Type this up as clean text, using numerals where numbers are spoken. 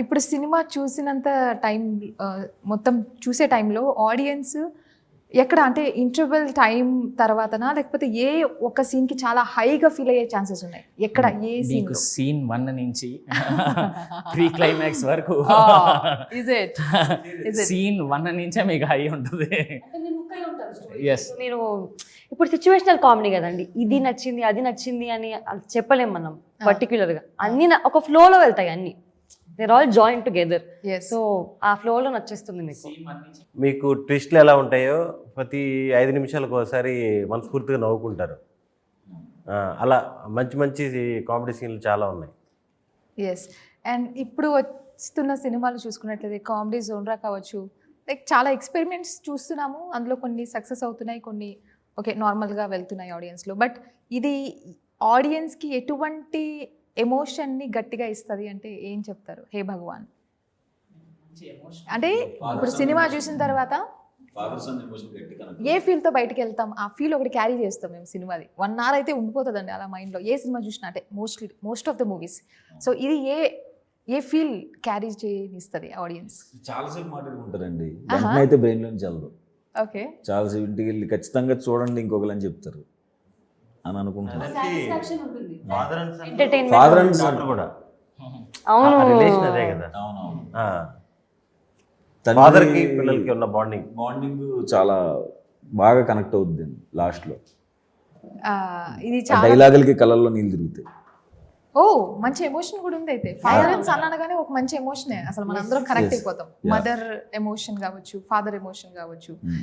ఇప్పుడు సినిమా చూసినంత టైం మొత్తం చూసే టైంలో ఆడియన్స్ ఎక్కడ అంటే ఇంటర్వెల్ టైం తర్వాతనా లేకపోతే ఏ ఒక సీన్కి చాలా హైగా ఫీల్ అయ్యే ఛాన్సెస్ ఉన్నాయి? ఎక్కడ ఏ సీన్? సీన్ 1 నుంచి ప్రీ క్లైమాక్స్ వరకు సీన్ 1 నుంచే మీకు హై ఉంటుంది. ఎస్, మీరు ఇప్పుడు సిచ్యువేషనల్ కామెడీ కదండి, ఇది నచ్చింది అది నచ్చింది అని చెప్పలేం మనం పర్టికులర్గా. అన్ని ఒక ఫ్లోలో వెళ్తాయి అన్ని, there all join together. So ఆ ఫ్లోలో నచ్చేస్తుంది మీకు. మీకు ట్విస్ట్లు ఎలా ఉంటాయో ప్రతి 5 నిమిషాలకు ఒకసారి మనస్ఫూర్తిగా నవ్వుకుంటారు. అలా మంచి మంచి కామెడీ సీన్లు చాలా ఉన్నాయి. ఎస్. అండ్ ఇప్పుడు వస్తున్న సినిమాలు చూసుకున్నట్లయితే కామెడీ జోన్రా కావచ్చు, లైక్ చాలా ఎక్స్పెరిమెంట్స్ చూస్తున్నాము. అందులో కొన్ని సక్సెస్ అవుతున్నాయి, కొన్ని ఓకే నార్మల్గా వెళ్తున్నాయి ఆడియన్స్లో. బట్ ఇది ఆడియన్స్కి ఎటువంటి ఎమోషన్ని గట్టిగా ఇస్తుంది అంటే ఏం చెప్తారు? హే భగవాన్ అంటే ఇప్పుడు సినిమా చూసిన తర్వాత ఏ ఫీల్తో బయటకు వెళ్తాం, ఆ ఫీల్ ఒకటి క్యారీ చేస్తాం మేము. సినిమాది 1 hour అయితే ఉండిపోతుందండి అలా మైండ్లో, ఏ సినిమా చూసినా అంటే most of the movies. So ఇది ఏ ఫీల్ క్యారీ చేయనిస్తుంది ఆడియన్స్? చాలాసేపు మాట్లాడుకుంటారండి, వెంటనే అయితే బ్రెయిన్లో నుంచి వెళ్ళదు. ఓకే, చాలాసేపు ఇంటికి వెళ్ళి ఖచ్చితంగా చూడండి ఇంకొకరు చెప్తారు అని అనుకుంటున్నాను. ఫాదర్ అండ్ సన్ కూడా అవును, రిలేషన్ అదే కదా. అవునవును, ఫాదర్కి పిల్లలకి ఉన్న బాండింగ్ చాలా బాగా కనెక్ట్ అవుద్ది లాస్ట్లో. ఇది చాలా డైలాగులకి కళ్ళల్లో నీళ్ళు తిరుగుతాయి. ఓ మంచి ఎమోషన్ కూడా ఉంది అయితే. ఫాదర్ అండ్ సన్ అనగానే ఒక మంచి ఎమోషనే, అసలు మనం అందరం కనెక్ట్ అయిపోతాం. మదర్ ఎమోషన్ కావచ్చు, ఫాదర్ ఎమోషన్ కావచ్చు.